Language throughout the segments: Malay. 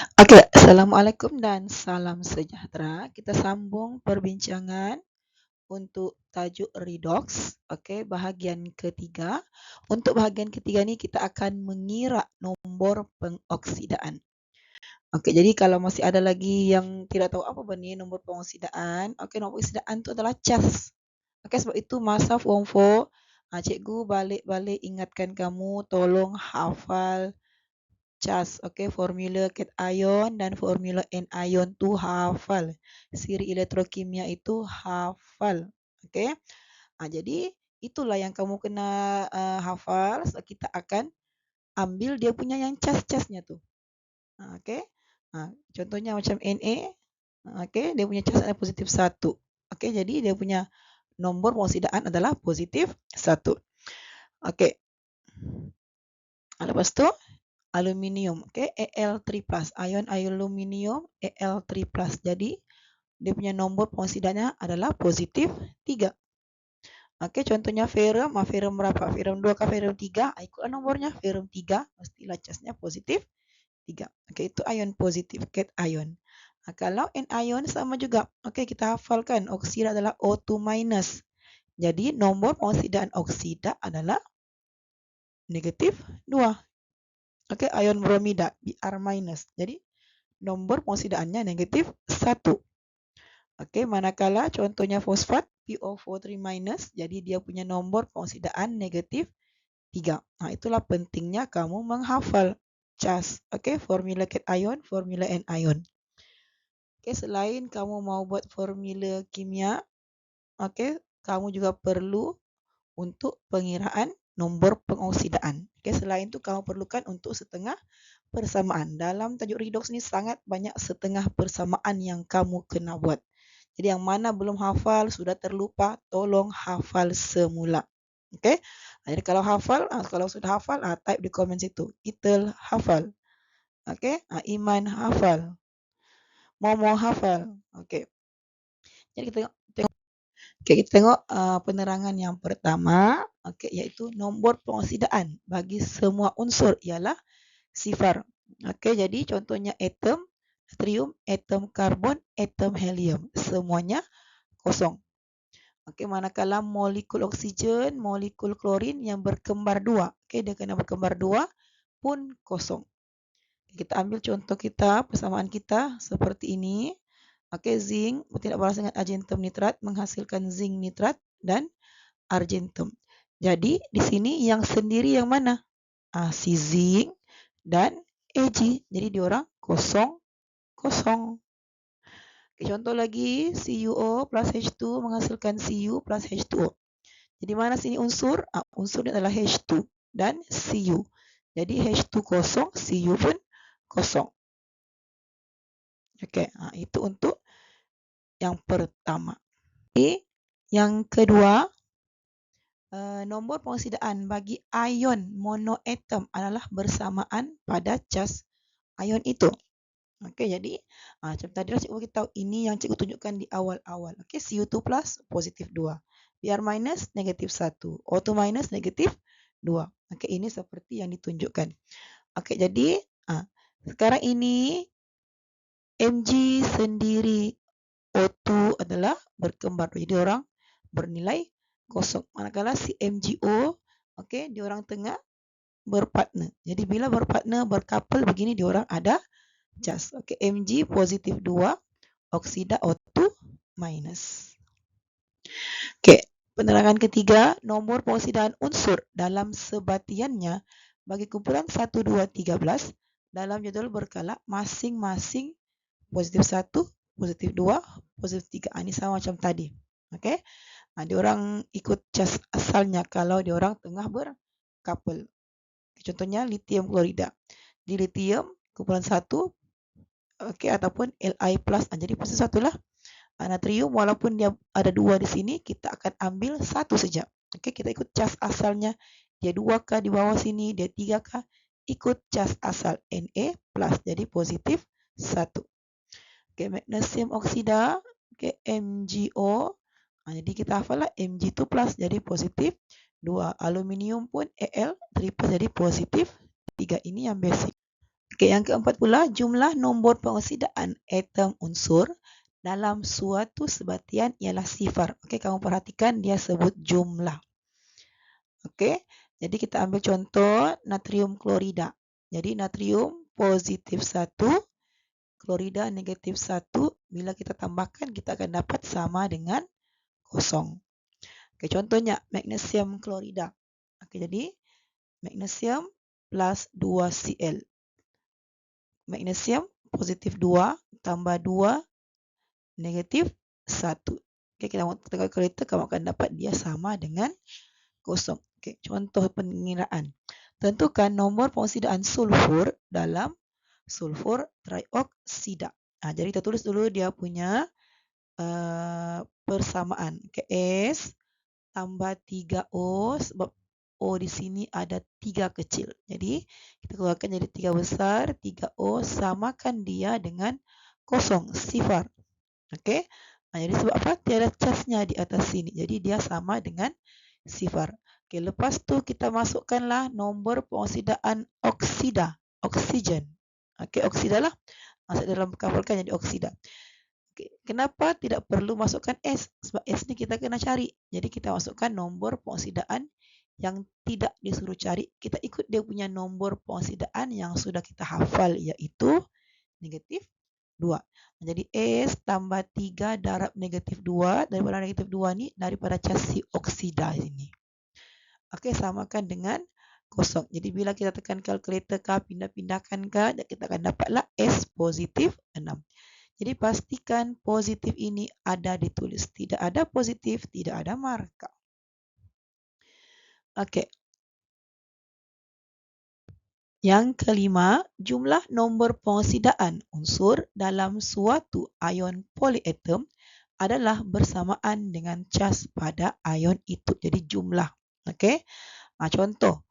Oke, assalamualaikum dan salam sejahtera. Kita sambung perbincangan untuk tajuk redox. Oke, bahagian ketiga. Untuk bahagian ketiga ni kita akan mengira nombor pengoksidaan. Oke, jadi kalau masih ada lagi yang tidak tahu apa benih nombor pengoksidaan, oke, nombor pengoksidaan itu adalah Cas. Oke, sebab itu masa form 4, cikgu balik-balik ingatkan kamu tolong hafal Cas, okey, formula cation dan formula anion tu hafal. Siri elektrokimia itu hafal. Okey. Jadi itulah yang kamu kena hafal. So, kita akan ambil dia punya yang cas-casnya tu. Okey. Contohnya macam Na. Okey, dia punya cas adalah positif 1. Okey, jadi dia punya nombor pengoksidaan adalah positif 1. Okey. Lepas tu aluminium, okey, Al3+, ion aluminium Al3+. Jadi dia punya nombor pengoksidanya adalah positif 3. Okey, contohnya ferrum, ferrum berapa? Ferrum 2 ke ferrum 3? Ikutlah nombornya, ferrum 3 mestilah casnya positif 3. Okey, itu ion positif, cation. Kalau anion sama juga. Okey, kita hafalkan oksida adalah O2-. Jadi nombor pengoksidaan oksida adalah negatif 2. Okey, ion bromida Br-. Jadi nombor pengoksidaannya negatif 1. Okey, manakala contohnya fosfat PO43-, jadi dia punya nombor pengoksidaan negatif 3. Itulah pentingnya kamu menghafal Cas. Okey, formula cation, formula anion. Okey, selain kamu mau buat formula kimia, okey, kamu juga perlu untuk pengiraan nombor pengoksidaan. Okey, selain itu kamu perlukan untuk setengah persamaan. Dalam tajuk redox ni sangat banyak setengah persamaan yang kamu kena buat. Jadi yang mana belum hafal, sudah terlupa, tolong hafal semula. Okey? Jadi kalau hafal, kalau sudah hafal, type di komen situ. Itel hafal. Okey? Iman hafal. Momo hafal. Okey. Jadi kita tengok kita tengok penerangan yang pertama, okey, iaitu nombor pengoksidaan bagi semua unsur ialah sifar. Okey, jadi contohnya atom natrium, atom karbon, atom helium, semuanya kosong. Okey, manakala molekul oksigen, molekul klorin yang berkembar dua, okey, dia kena berkembar dua pun kosong. Kita ambil contoh kita, persamaan kita seperti ini. Okey, zinc tidak berbalas dengan argentum nitrat menghasilkan zinc nitrat dan argentum. Jadi di sini yang sendiri yang mana? Si zinc dan Ag. Jadi diorang kosong kosong. Contoh lagi, CuO plus H2 menghasilkan Cu plus H2O. Jadi mana sini unsur? Unsurnya adalah H2 dan Cu. Jadi H2 kosong, Cu pun kosong. Okey, itu untuk yang pertama. Yang kedua, nombor pengoksidaan bagi ion monoatom adalah bersamaan pada cas ion itu. Okey, jadi macam tadi lah cikgu beritahu, ini yang cikgu tunjukkan di awal-awal. Okey, Cu2 plus positif 2. Br minus negatif 1. O2 minus negatif 2. Okey, ini seperti yang ditunjukkan. Okey, jadi sekarang ini Mg sendiri O2 adalah berkembar. Jadi orang bernilai kosong. Manakala si MgO, okey, diorang tengah berpartner. Jadi bila berpartner, berkapal begini, diorang ada cas. Okey, Mg positif 2, oksida O2 minus. Okey, penerangan ketiga, nombor pengoksidaan unsur dalam sebatiannya bagi kumpulan 1, 2, 13 dalam jadual berkala masing-masing positif 1, positif 2, positif 3. Ini sama macam tadi. Okey. Diorang ikut cas asalnya kalau diorang tengah berkapal. Contohnya lithium klorida. Di lithium kumpulan 1, okey, ataupun Li+. Jadi posisi 1 lah. Natrium walaupun dia ada 2 di sini, kita akan ambil 1 saja. Okey, kita ikut cas asalnya. Dia 2 kah di bawah sini, dia 3 kah? Ikut cas asal Na+, jadi positif 1. Okey, magnesium oksida, okey, MgO. Jadi kita hafal lah Mg2 plus jadi positif 2. Aluminium pun Al3 plus jadi positif 3. Ini yang basic. Okey, yang keempat pula, jumlah nombor pengoksidaan atom unsur dalam suatu sebatian ialah sifar. Okey, kamu perhatikan dia sebut jumlah. Okey, jadi kita ambil contoh natrium klorida. Jadi natrium positif 1, klorida negatif 1. Bila kita tambahkan, kita akan dapat sama dengan kosong. Okey, contohnya magnesium klorida. Okey, jadi magnesium plus 2Cl. Magnesium positif 2 tambah 2 negatif 1. Okey, kita tengok kalkulator, kamu akan dapat dia sama dengan kosong. Okey, contoh pengiraan. Tentukan nombor pengoksidaan sulfur dalam sulfur trioksida. Jadi kita tulis dulu dia punya persamaan. Okay, S tambah 3O, sebab O di sini ada 3 kecil. Jadi kita keluarkan jadi 3 besar, 3O, samakan dia dengan kosong, sifar. Okey. Jadi sebab apa? Tiada casnya di atas sini. Jadi dia sama dengan sifar. Okey, lepas tu kita masukkanlah nombor pengoksidaan oksigen. Okey, oksida lah. Masuk dalam kapalkan jadi oksida. Okay. Kenapa tidak perlu masukkan S? Sebab S ni kita kena cari. Jadi kita masukkan nombor pengoksidaan yang tidak disuruh cari. Kita ikut dia punya nombor pengoksidaan yang sudah kita hafal, iaitu negatif 2. Jadi S tambah 3 darab negatif 2. Daripada negatif 2 ni, daripada cas oksida ini. Okey, samakan dengan kosong. Jadi bila kita tekan kalkulator kah, pindah-pindahkan kah, kita akan dapatlah S positif 6. Jadi pastikan positif ini ada ditulis. Tidak ada positif, tidak ada markah. Okey. Yang kelima, jumlah nombor pengoksidaan unsur dalam suatu ion polyatom adalah bersamaan dengan cas pada ion itu. Jadi jumlah. Okey. Contoh.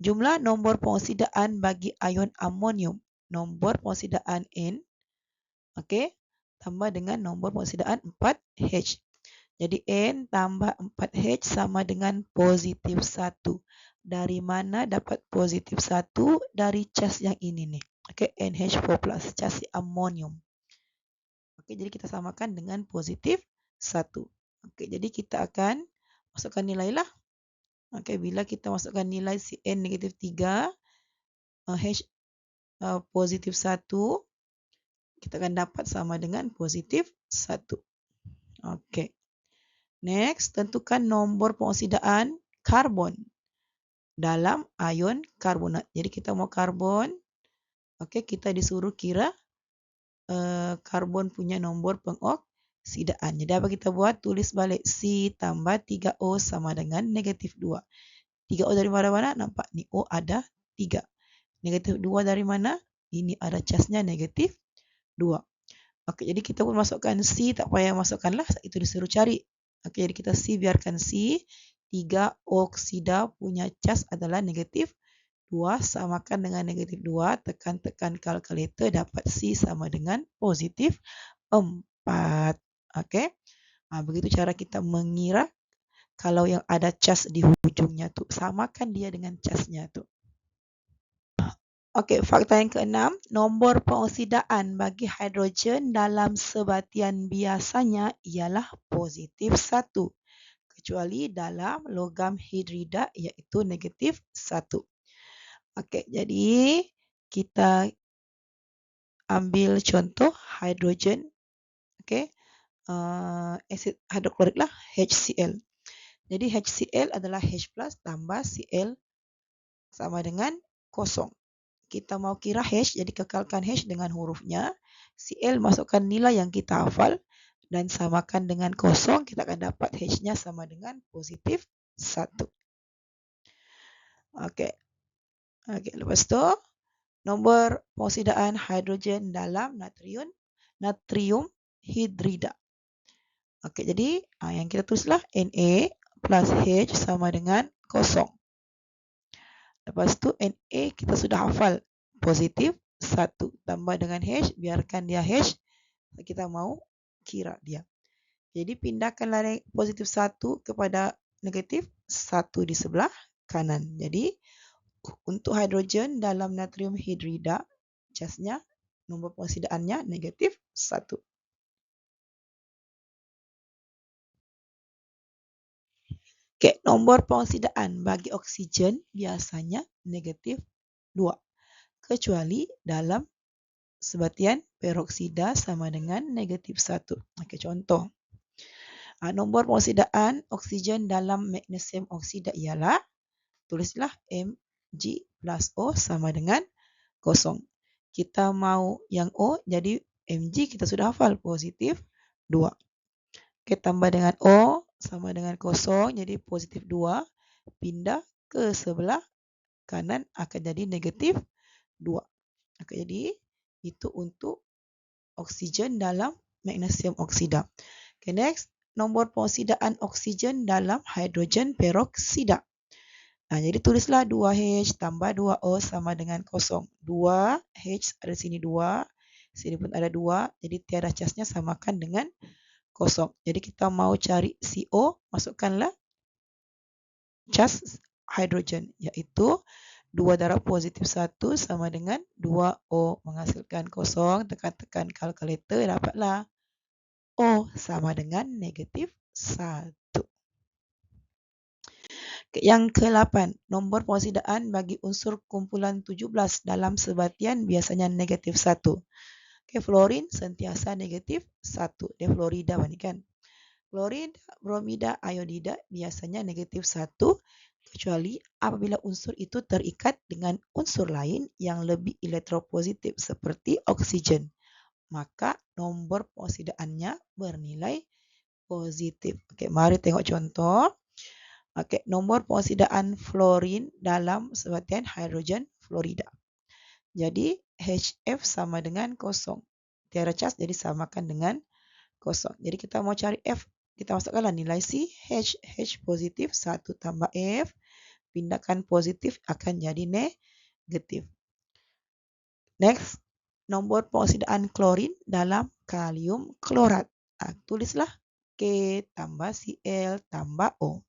Jumlah nombor pengoksidaan bagi ion amonium. Nombor pengoksidaan N. Okey, tambah dengan nombor pengoksidaan 4H. Jadi N tambah 4H sama dengan positif 1. Dari mana dapat positif 1? Dari cas yang ini nih. Okey, NH4+, cas amonium. Okey, jadi kita samakan dengan positif 1. Okey, jadi kita akan masukkan nilai lah. Okey, bila kita masukkan nilai si N negatif 3, H positif 1, kita akan dapat sama dengan positif 1. Okey. Next, tentukan nombor pengoksidaan karbon dalam ion karbonat. Jadi kita mau karbon. Okey, kita disuruh kira karbon punya nombor pengoksidaan. Jadi apa kita buat? Tulis balik C tambah 3O sama dengan negatif 2. 3O dari mana-mana? Nampak ni O ada 3. Negatif 2 dari mana? Ini ada casnya negatif 2. Okey, jadi kita pun masukkan C, tak payah masukkanlah, itu disuruh cari. Okey, jadi kita C, biarkan C. 3 oksida punya cas adalah negatif 2, samakan dengan negatif 2, tekan-tekan kalkulator, dapat C sama dengan positif 4. Okey. Begitu cara kita mengira kalau yang ada cas di hujungnya tu. Samakan dia dengan casnya tu. Okey, fakta yang keenam, nombor pengoksidaan bagi hidrogen dalam sebatian biasanya ialah positif 1, kecuali dalam logam hidrida iaitu negatif 1. Okey, jadi kita ambil contoh hidrogen. Okey, asid hidroklorik lah, HCl. Jadi HCl adalah H+ tambah Cl sama dengan kosong. Kita mau kira H, jadi kekalkan H dengan hurufnya. Cl masukkan nilai yang kita hafal dan samakan dengan kosong, kita akan dapat H-nya sama dengan positif 1. Okey. Okey, lepas tu nombor pengoksidaan hidrogen dalam natrium hidrida. Okey, jadi yang kita tulislah Na plus H sama dengan kosong. Lepas tu Na kita sudah hafal, positif 1 tambah dengan H, biarkan dia H, kita mau kira dia. Jadi pindahkanlah positif 1 kepada negatif 1 di sebelah kanan. Jadi untuk hidrogen dalam natrium hidrida, casnya nombor pengoksidaannya negatif 1. Oke, nombor pengoksidaan bagi oksigen biasanya negatif 2, kecuali dalam sebatian peroksida sama dengan negatif 1. Oke, contoh. Nombor pengoksidaan oksigen dalam magnesium oksida ialah, tulislah Mg plus O sama dengan 0. Kita mau yang O, jadi Mg kita sudah hafal, positif 2. Oke, tambah dengan O sama dengan 0, jadi positif 2. Pindah ke sebelah kanan akan jadi negatif 2. Oke, jadi itu untuk oksigen dalam magnesium oksida. Oke, next, nomor pengoksidaan oksigen dalam hidrogen peroksida. Jadi tulislah 2H tambah 2O sama dengan 0. 2H ada sini 2, sini pun ada 2, jadi tiada casnya samakan dengan 0. Jadi kita mau cari CO, masukkanlah cas hidrogen, yaitu 2 darab positif 1 sama dengan 2O, menghasilkan 0, tekan-tekan kalkulator, dapatlah O sama dengan negatif 1. Yang ke-8, nombor pengoksidaan bagi unsur kumpulan 17 dalam sebatian biasanya negatif 1. Oke, fluorin sentiasa negatif 1, dia fluorida kan. Klorida, bromida, iodida biasanya negatif 1, kecuali apabila unsur itu terikat dengan unsur lain yang lebih elektropositif seperti oksigen. Maka nombor pengoksidaannya bernilai positif. Oke, mari tengok contoh. Oke, nomor pengoksidaan fluorin dalam sebatian hidrogen fluorida. Jadi HF sama dengan 0. Tiada cas, jadi samakan dengan 0. Jadi kita mau cari F, kita masukkanlah nilai C, H positif 1 tambah F, pindahkan positif akan jadi negatif. Next, nomor pengoksidaan klorin dalam kalium klorat. Tulislah K tambah Cl tambah O.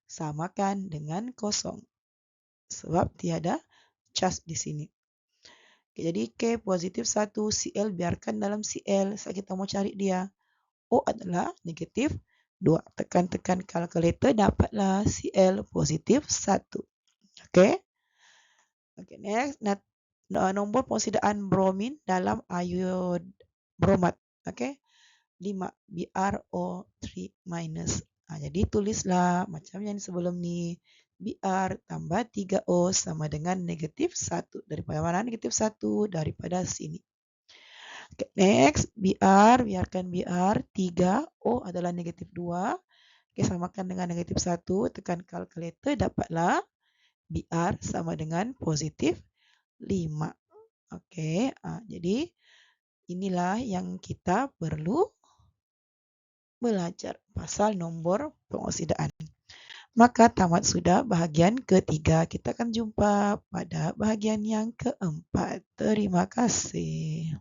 Samakan dengan 0, sebab tiada cas di sini. Jadi K positif 1, Cl biarkan dalam Cl, saat kita mau cari dia. O adalah negatif 2. Tekan-tekan kalkulator, dapatlah Cl positif 1. Oke. Oke, next. Nombor pengoksidaan bromin dalam iod bromat. Oke. 5 BrO3 minus. Jadi tulislah macam yang sebelum ni. Br tambah 3O sama dengan negatif 1. Daripada mana negatif 1? Daripada sini. Okay, next, biarkan Br, 3O adalah negatif 2. Okay, samakan dengan negatif 1, tekan kalkulator, dapatlah Br sama dengan positif 5. Oke, jadi inilah yang kita perlu belajar pasal nombor pengoksidaan. Maka tamat sudah bahagian ketiga. Kita akan jumpa pada bahagian yang keempat. Terima kasih.